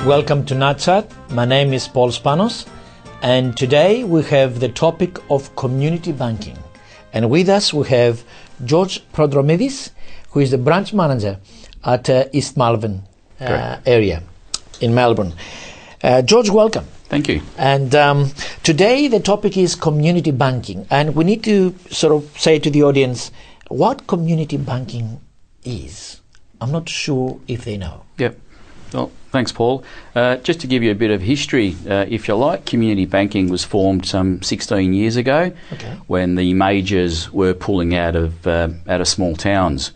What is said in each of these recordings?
Welcome to NAT. My name is Paul Spanos, and today we have the topic of community banking. And with us we have George Prodromidis, who is the branch manager at East Malvern area in Melbourne. George, welcome. Thank you. And today the topic is community banking, and we need to sort of say to the audience what community banking is. I'm not sure if they know. Yep. Well, thanks, Paul. Just to give you a bit of history, if you like, community banking was formed some 16 years ago, when the majors were pulling out of small towns.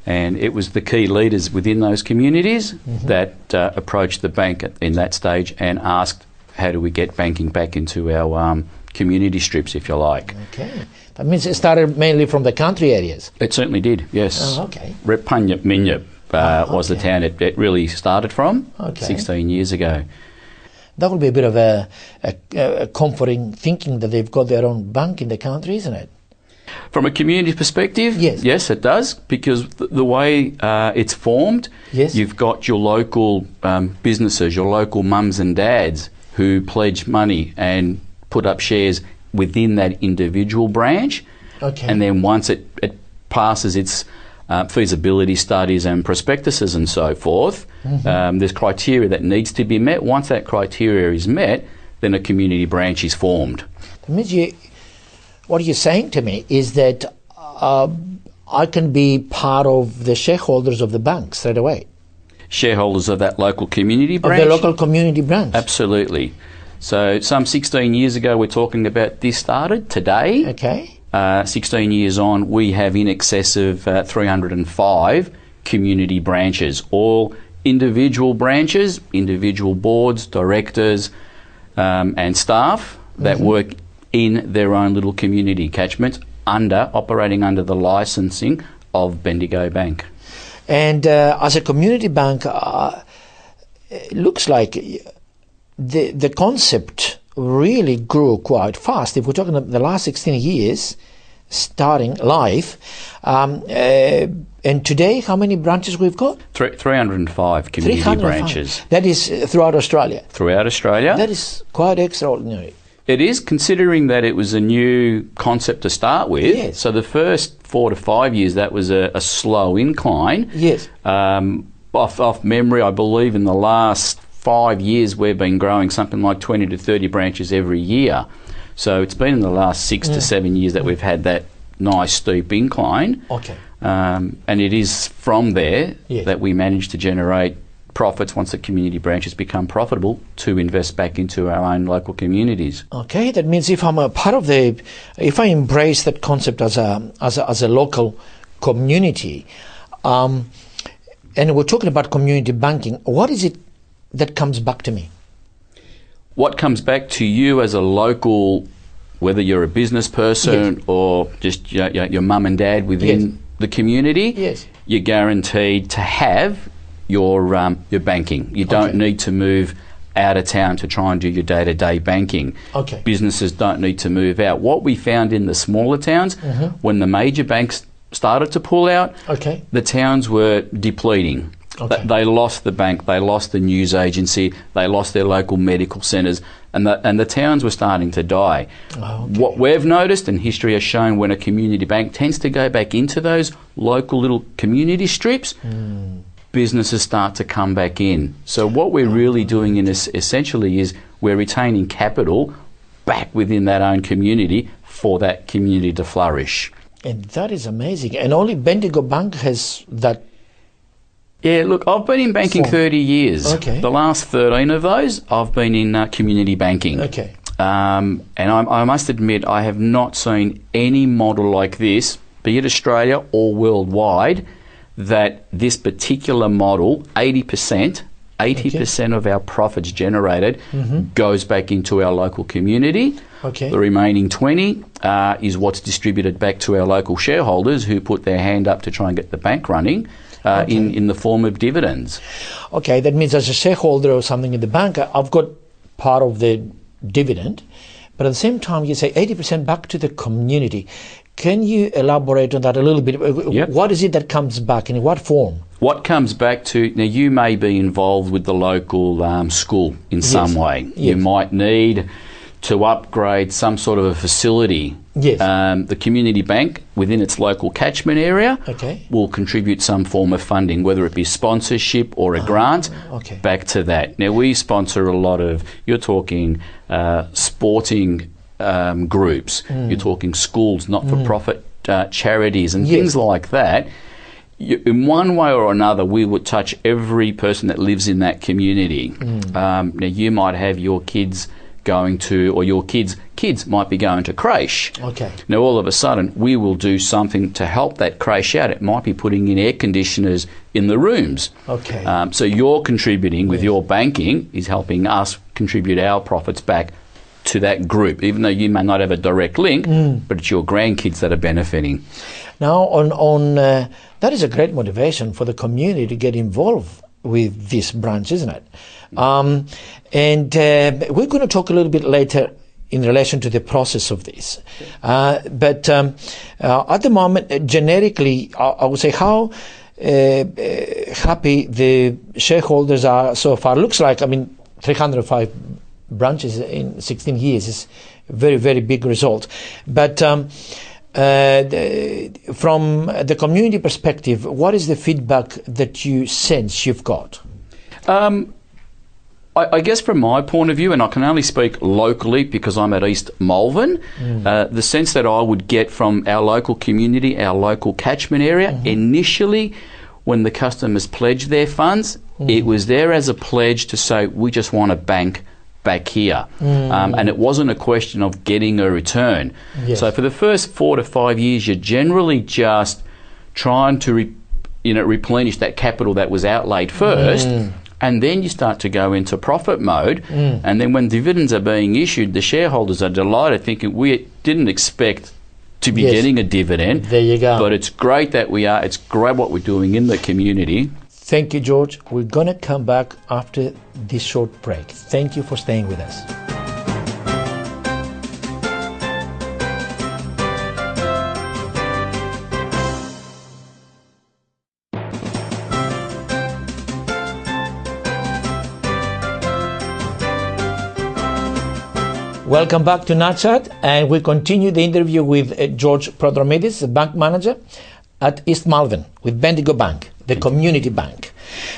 And it was the key leaders within those communities that approached the bank in that stage and asked, how do we get banking back into our community strips, if you like. Okay. That means it started mainly from the country areas. It certainly did, yes. Oh, okay. Repunyup Minyup was the town it really started from 16 years ago. That would be a bit of a comforting thinking that they've got their own bank in the country, isn't it? From a community perspective, yes, it does, because the way it's formed, you've got your local businesses, your local mums and dads who pledge money and put up shares within that individual branch. And then once it passes its feasibility studies and prospectuses and so forth, there's criteria that needs to be met. Once that criteria is met, then a community branch is formed. That means what you're saying to me is that I can be part of the shareholders of the bank straight away. Shareholders of that local community branch? Of the local community branch. Absolutely. So some 16 years ago, we're talking about this started. Today, 16 years on, we have in excess of 305 community branches, all individual branches, individual boards, directors and staff that work in their own little community catchments, operating under the licensing of Bendigo Bank. And as a community bank, it looks like the concept really grew quite fast. If we're talking about the last 16 years, starting live, and today, how many branches we've got? 305 community 305. branches. That is throughout Australia? Throughout Australia. That is quite extraordinary. It is, considering that it was a new concept to start with. Yes. So the first 4 to 5 years, that was a slow incline. Yes. Off memory, I believe in the last 5 years we've been growing something like 20 to 30 branches every year. So it's been in the last 6 to 7 years that we've had that nice steep incline. And it is from there that we managed to generate profits once the community branches become profitable to invest back into our own local communities. Okay, that means if I'm a part of if I embrace that concept as a local community, and we're talking about community banking, what is it that comes back to me? What comes back to you as a local, whether you're a business person or just your mum and dad within the community, you're guaranteed to have your banking. You don't need to move out of town to try and do your day-to-day banking. Businesses don't need to move out. What we found in the smaller towns, when the major banks started to pull out, the towns were depleting. They lost the bank, they lost the news agency, they lost their local medical centres, and the towns were starting to die. What we've noticed, and history has shown, when a community bank tends to go back into those local little community strips, businesses start to come back in. So what we're really doing essentially is we're retaining capital back within that own community for that community to flourish. And that is amazing. And only Bendigo Bank has that. Yeah, look, I've been in banking 30 years. The last 13 of those, I've been in community banking. And I must admit, I have not seen any model like this, be it Australia or worldwide, that this particular model, 80% of our profits generated goes back into our local community. The remaining 20 is what's distributed back to our local shareholders who put their hand up to try and get the bank running. In the form of dividends. That means as a shareholder or something in the bank, I've got part of the dividend, but at the same time you say 80% back to the community. Can you elaborate on that a little bit? What is it that comes back, in what form? what comes back to, now you may be involved with the local school in some way. Yes. You might need to upgrade some sort of a facility. Yes. The community bank within its local catchment area will contribute some form of funding, whether it be sponsorship or a grant, back to that. Now, we sponsor a lot of, you're talking sporting groups, you're talking schools, not-for-profit charities and things like that. In one way or another, we would touch every person that lives in that community. Now, you might have your kids going to, or your kids' might be going to creche. Now, all of a sudden, we will do something to help that creche out. It might be putting in air conditioners in the rooms. So you're contributing with your banking is helping us contribute our profits back to that group, even though you may not have a direct link, but it's your grandkids that are benefiting. Now, that is a great motivation for the community to get involved with this branch, isn't it? And we're going to talk a little bit later in relation to the process of this. But at the moment, generically, I would say how happy the shareholders are so far. Looks like, 305 branches in 16 years is a very, very big result. But from the community perspective, what is the feedback that you sense you've got? I guess from my point of view, and I can only speak locally because I'm at East Malvern, the sense that I would get from our local community, our local catchment area, initially when the customers pledged their funds, it was there as a pledge to say, we just want to bank back here. And it wasn't a question of getting a return. So for the first 4 to 5 years, you're generally just trying to replenish that capital that was outlaid first. And then you start to go into profit mode. And then when dividends are being issued, the shareholders are delighted, thinking we didn't expect to be getting a dividend. There you go. But it's great that we are. It's great what we're doing in the community. Thank you, George. We're going to come back after this short break. Thank you for staying with us. Welcome back to NAT, and we continue the interview with George Prodromidis, the bank manager at East Malvern with Bendigo Bank, the community bank.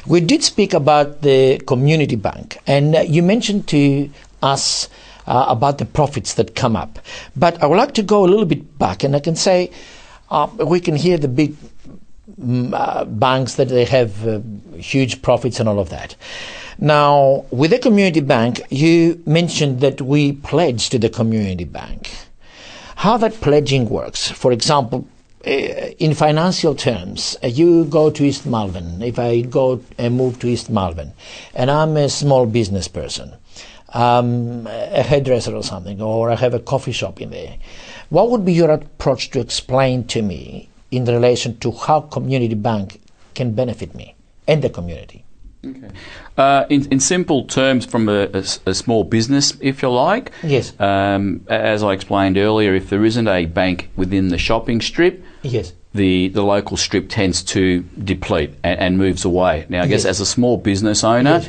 We did speak about the community bank, and you mentioned to us about the profits that come up. But I would like to go a little bit back, and I can say we can hear the big banks that they have huge profits and all of that. Now, with the community bank, you mentioned that we pledge to the community bank. How that pledging works, for example, in financial terms, you go to East Malvern. If I go and move to East Malvern, and I'm a small business person, a hairdresser or something, or I have a coffee shop in there, what would be your approach to explain to me in relation to how community bank can benefit me and the community? In simple terms, from a small business, if you like, yes. As I explained earlier, if there isn't a bank within the shopping strip, yes, the local strip tends to deplete and moves away. Now, I guess as a small business owner,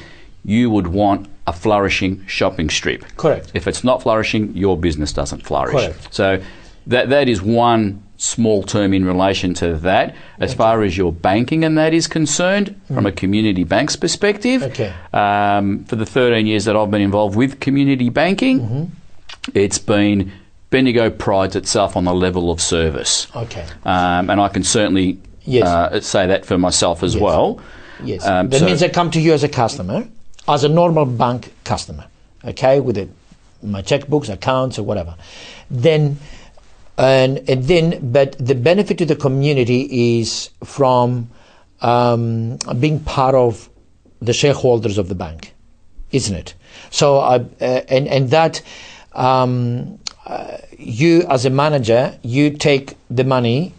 you would want a flourishing shopping strip. Correct. If it's not flourishing, your business doesn't flourish. Correct. So that is one small term in relation to that. As far as your banking and that is concerned, from a community bank's perspective, for the 13 years that I've been involved with community banking, it's been Bendigo prides itself on the level of service. And I can certainly say that for myself as well. Yes. That means I come to you as a customer, as a normal bank customer, with my checkbooks, accounts, or whatever. Then but the benefit to the community is from being part of the shareholders of the bank, isn't it? So, you as a manager, you take the money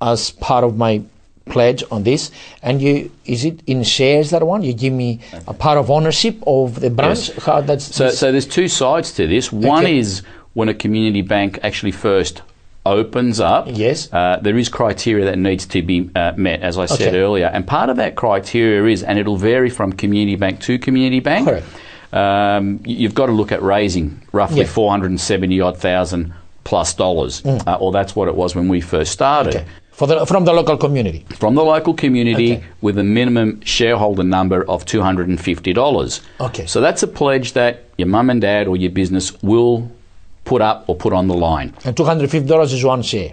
as part of my pledge on this, and is it in shares that one? You give me a part of ownership of the branch? Yes. So there's two sides to this. One is when a community bank actually first opens up, yes, there is criteria that needs to be met, as I said earlier. And part of that criteria is, and it'll vary from community bank to community bank, you've got to look at raising roughly $470,000 plus dollars, or that's what it was when we first started. From the local community? From the local community with a minimum shareholder number of $250. So that's a pledge that your mum and dad or your business will put up or put on the line. And $250 is one share?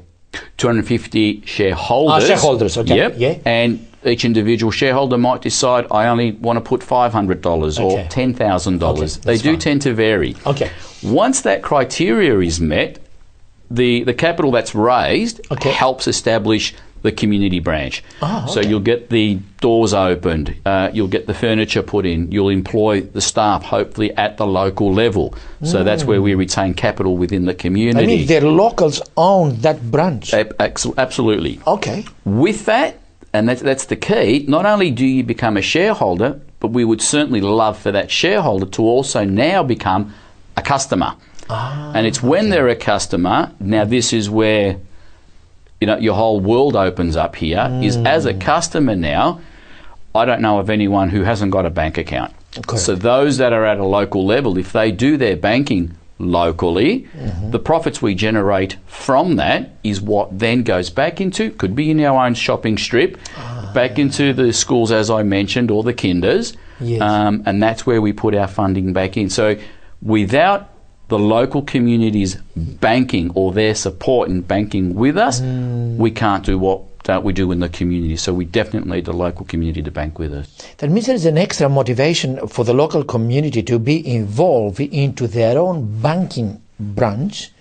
250 shareholders. Shareholders, And each individual shareholder might decide, I only want to put $500 or $10,000. They do tend to vary. Once that criteria is met, the capital that's raised helps establish the community branch. So you'll get the doors opened, you'll get the furniture put in, you'll employ the staff hopefully at the local level. So that's where we retain capital within the community. I mean, the locals own that branch? Absolutely. With that, and that's the key, not only do you become a shareholder, but we would certainly love for that shareholder to also now become a customer. And it's when they're a customer, now this is where your whole world opens up here, is as a customer now, I don't know of anyone who hasn't got a bank account. So those that are at a local level, if they do their banking locally, the profits we generate from that is what then goes back into, could be in our own shopping strip, back into the schools, as I mentioned, or the kinders, and that's where we put our funding back in. So without the local community's banking or their support in banking with us, we can't do what we do in the community. So we definitely need the local community to bank with us. That means there is an extra motivation for the local community to be involved into their own banking branch.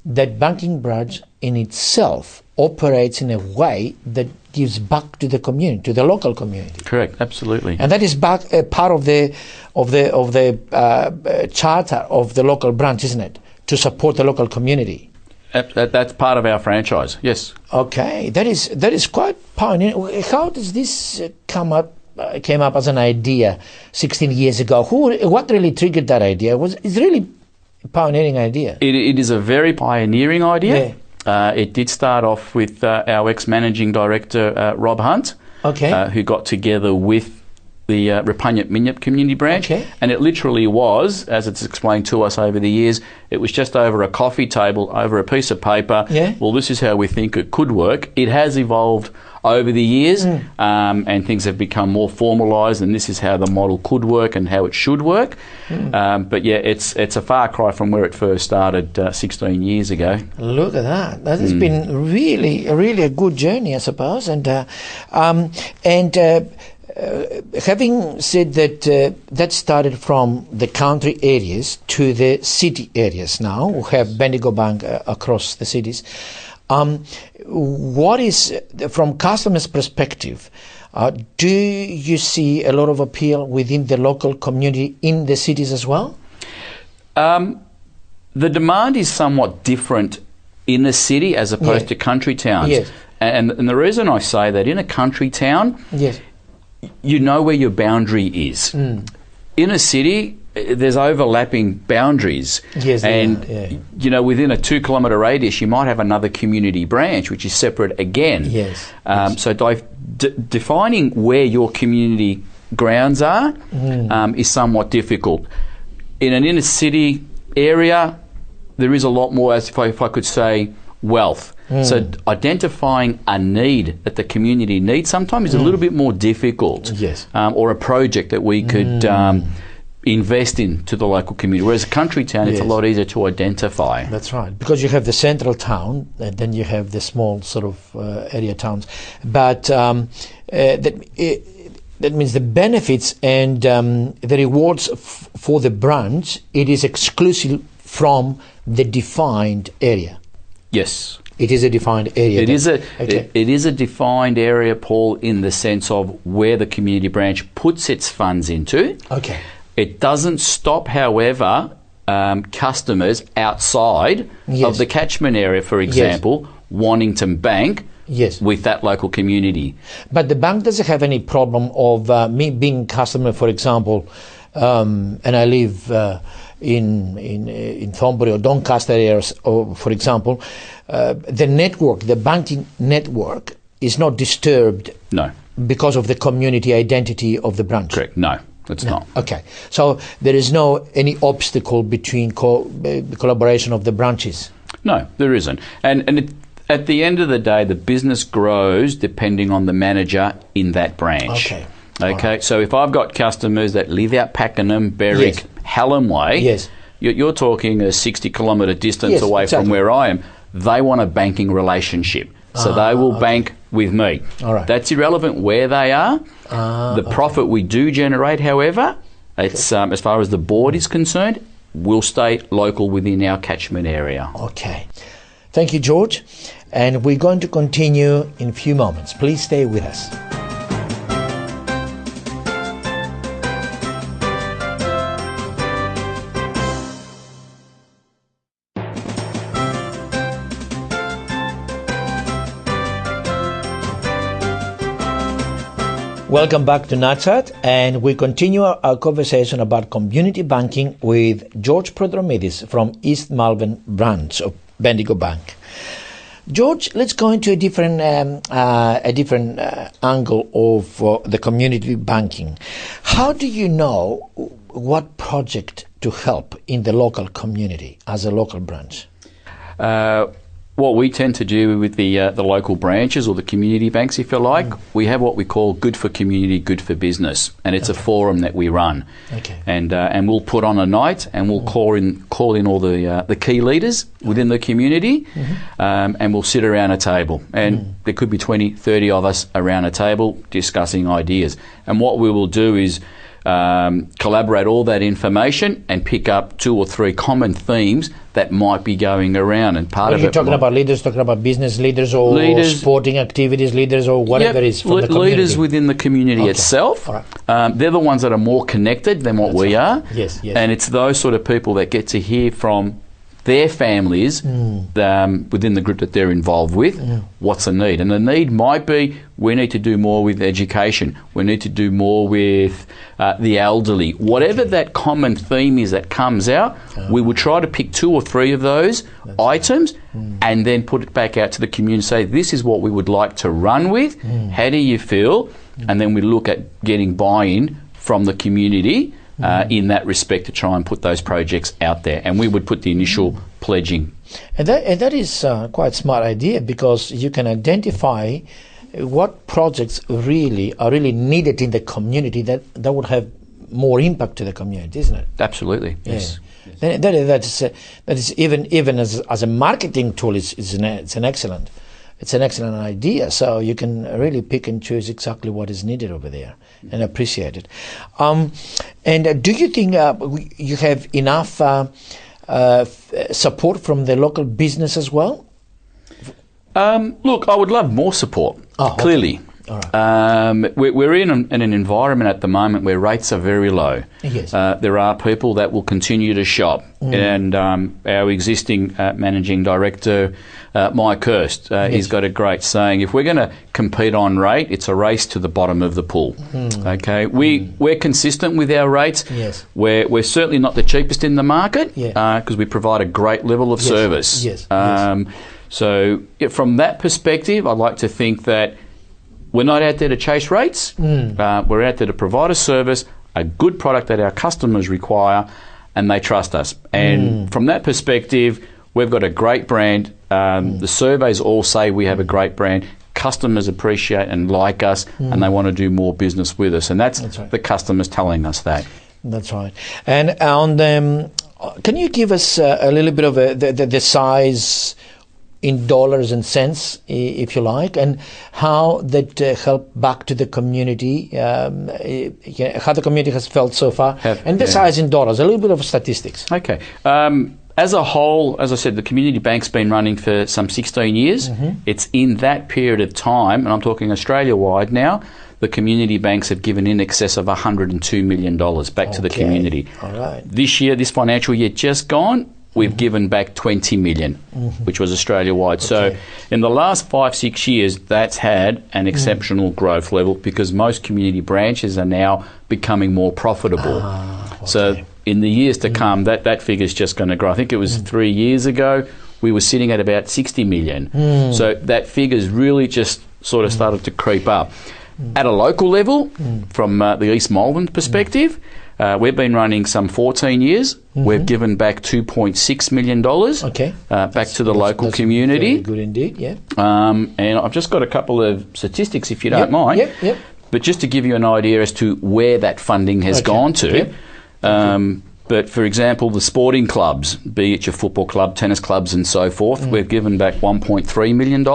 That banking branch in itself operates in a way that gives back to the community, to the local community. Correct, absolutely. And that is part of the charter of the local branch, isn't it? To support the local community. That's part of our franchise, yes. Okay, that is quite pioneering. How does this came up as an idea 16 years ago? What really triggered that idea? It's really a pioneering idea. It is a very pioneering idea. It did start off with our ex-managing director, Rob Hunt, who got together with the Repugnant Minyip community branch. And it literally was, as it's explained to us over the years, it was just over a coffee table, over a piece of paper. Well, this is how we think it could work. It has evolved over the years, and things have become more formalised, and this is how the model could work and how it should work. But yeah, it's a far cry from where it first started 16 years ago. Look at that. That has been really a good journey, I suppose. And having said that, that started from the country areas to the city areas now. We have Bendigo Bank across the cities. What is, from customers' perspective, do you see a lot of appeal within the local community in the cities as well? The demand is somewhat different in the city as opposed to country towns. And the reason I say that, in a country town, you know where your boundary is. In a city, there's overlapping boundaries. Within a 2 kilometre radius, you might have another community branch, which is separate again. So defining where your community grounds are is somewhat difficult. In an inner city area, there is a lot more, as if I could say, wealth. So identifying a need that the community needs sometimes is a little bit more difficult. Or a project that we could invest in to the local community. Whereas a country town, it's a lot easier to identify. That's right, because you have the central town, and then you have the small sort of area towns. But that means the benefits and the rewards for the branch, it is exclusive from the defined area. Yes. It is a defined area. It is a defined area, Paul, in the sense of where the community branch puts its funds into. It doesn't stop, however, customers outside of the catchment area, for example, wanting to bank with that local community. But the bank doesn't have any problem of me being a customer, for example, and I live in Thornbury or Doncaster areas, or for example, the banking network is not disturbed. No. Because of the community identity of the branch. Correct. No, it's not. Okay, so there is any obstacle between collaboration of the branches. No, there isn't. And at the end of the day, the business grows depending on the manager in that branch. Okay. Right. So if I've got customers that live out Pakenham, Berwick, Hallam Way, you're talking a 60-kilometre distance away from where I am. They want a banking relationship. So they will bank with me. All right. That's irrelevant where they are. The profit we do generate, however, it's as far as the board is concerned, will stay local within our catchment area. Okay. Thank you, George. And we're going to continue in a few moments. Please stay with us. Welcome back to NAT, and we continue our conversation about community banking with George Prodromidis from East Malvern branch of Bendigo Bank. George, let's go into a different angle of the community banking. How do you know what project to help in the local community as a local branch? What we tend to do with the local branches or the community banks, if you like, we have what we call good for community, good for business, and it's a forum that we run. Okay. And we'll put on a night, and we'll call in all the key leaders within the community, and we'll sit around a table, and there could be 20, 30 of us around a table discussing ideas. And what we will do is collaborate all that information and pick up 2 or 3 common themes that might be going around. And part of it, talking about leaders, talking about business leaders or sporting activities leaders or whatever it is from the community. Leaders within the community itself. All right. They're the ones that are more connected than what we are. Yes. And it's those sort of people that get to hear from their families within the group that they're involved with, what's the need. And the need might be, we need to do more with education, we need to do more with the elderly. Whatever that common theme is that comes out, we will try to pick 2 or 3 of those items and then put it back out to the community and say, this is what we would like to run with, how do you feel? And then we look at getting buy-in from the community in that respect to try and put those projects out there. And we would put the initial pledging. And that is quite a smart idea, because you can identify what projects really are needed in the community that would have more impact to the community, isn't it? Absolutely, yes. Yeah. That is even as a marketing tool, it's an excellent idea. So you can really pick and choose exactly what is needed over there and appreciate it. And do you think you have enough support from the local business as well? Look, I would love more support, clearly. All right. We're in an environment at the moment where rates are very low. Yes. There are people that will continue to shop, and our existing managing director, Mike Hurst, he's got a great saying: if we're going to compete on rate, it's a race to the bottom of the pool. Okay, we're consistent with our rates. Yes. We're certainly not the cheapest in the market, because we provide a great level of service. Yes. So from that perspective, I'd like to think that we're not out there to chase rates. We're out there to provide a service, a good product that our customers require, and they trust us. And from that perspective, we've got a great brand. The surveys all say we have a great brand. Customers appreciate and like us, and they want to do more business with us. And that's right. The customers telling us that. That's right. And on can you give us a little bit of the size in dollars and cents, if you like, and how that help back to the community, how the community has felt so far, and the size in dollars, a little bit of statistics. Okay. As a whole, as I said, the community bank's been running for some 16 years. It's in that period of time, and I'm talking Australia-wide now, the community banks have given in excess of $102 million back to the community. All right. This year, this financial year just gone, we've given back 20 million, which was Australia-wide. So in the last 5-6 years, that's had an exceptional growth level, because most community branches are now becoming more profitable. So in the years to come, that figure's just going to grow. I think it was 3 years ago, we were sitting at about 60 million. So that figure's really just sort of started to creep up. At a local level, from the East Malvern perspective, we've been running some 14 years. We've given back $2.6 million back to the local community. Very good indeed, yeah. And I've just got a couple of statistics, if you don't mind. Yep. But just to give you an idea as to where that funding has gone to. But, for example, the sporting clubs, be it your football club, tennis clubs and so forth, we've given back $1.3 million.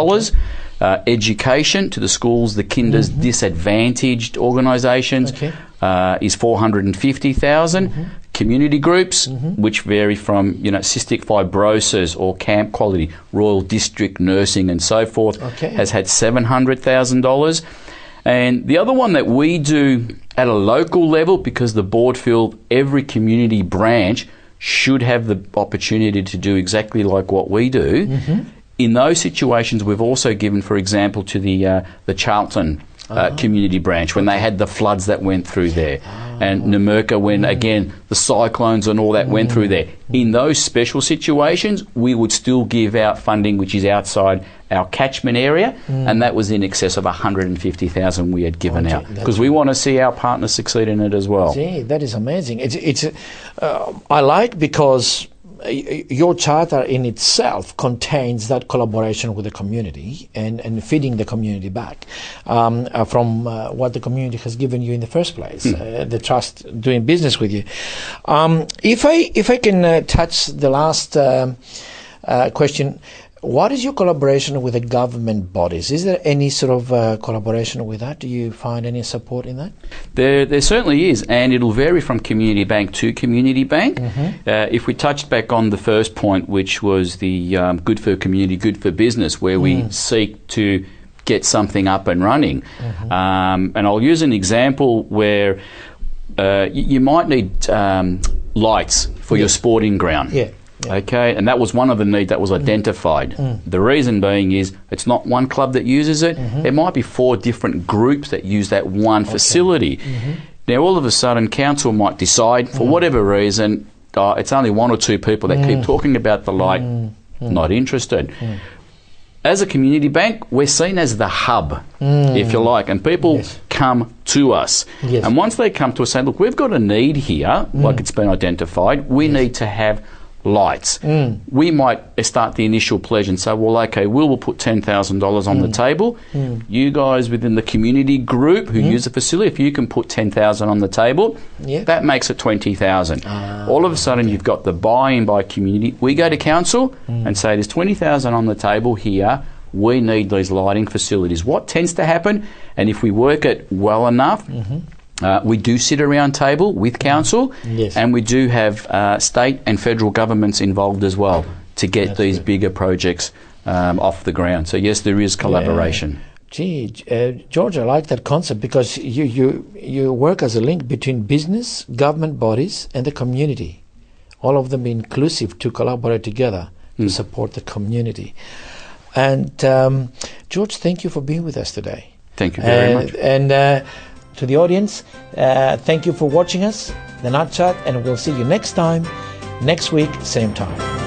Education to the schools, the kinders, disadvantaged organisations is $450,000. Community groups, which vary from cystic fibrosis or camp quality, Royal District Nursing and so forth, has had $700,000. And the other one that we do at a local level, because the board feel every community branch should have the opportunity to do exactly like what we do. In those situations, we've also given, for example, to the Charlton community branch when they had the floods that went through there, and Namurka when, again, the cyclones and all that went through there. In those special situations, we would still give out funding which is outside our catchment area, and that was in excess of $150,000 we had given out, because we want to see our partners succeed in it as well. Gee, that is amazing. I like, because your charter in itself contains that collaboration with the community and feeding the community back from what the community has given you in the first place, the trust doing business with you. If I can touch the last question, what is your collaboration with the government bodies? Is there any sort of collaboration with that? Do you find any support in that? There certainly is, and it'll vary from community bank to community bank. If we touched back on the first point, which was the good for community, good for business, where we seek to get something up and running. And I'll use an example where you might need lights for your sporting ground. Okay, and that was one of the needs that was identified. The reason being is it's not one club that uses it. It might be 4 different groups that use that one facility. Now, all of a sudden, council might decide, for whatever reason, it's only 1 or 2 people that keep talking about the light, not interested. As a community bank, we're seen as the hub, if you like, and people come to us. And once they come to us and say, look, we've got a need here, like it's been identified, we need to have lights. We might start the initial pledge and say, well, okay, we'll put $10,000 on the table. You guys within the community group who use the facility, if you can put $10,000 on the table, that makes it $20,000. All of a sudden, you've got the buy-in by community. We go to council and say, there's $20,000 on the table here. We need these lighting facilities. What tends to happen, and if we work it well enough, we do sit around table with council, and we do have state and federal governments involved as well to get these bigger projects off the ground. So yes, there is collaboration. Gee, George, I like that concept, because you work as a link between business, government bodies and the community, all of them inclusive to collaborate together to support the community. And George, thank you for being with us today. Thank you very much. And to the audience, thank you for watching us, the NAT Chat, and we'll see you next time, next week, same time.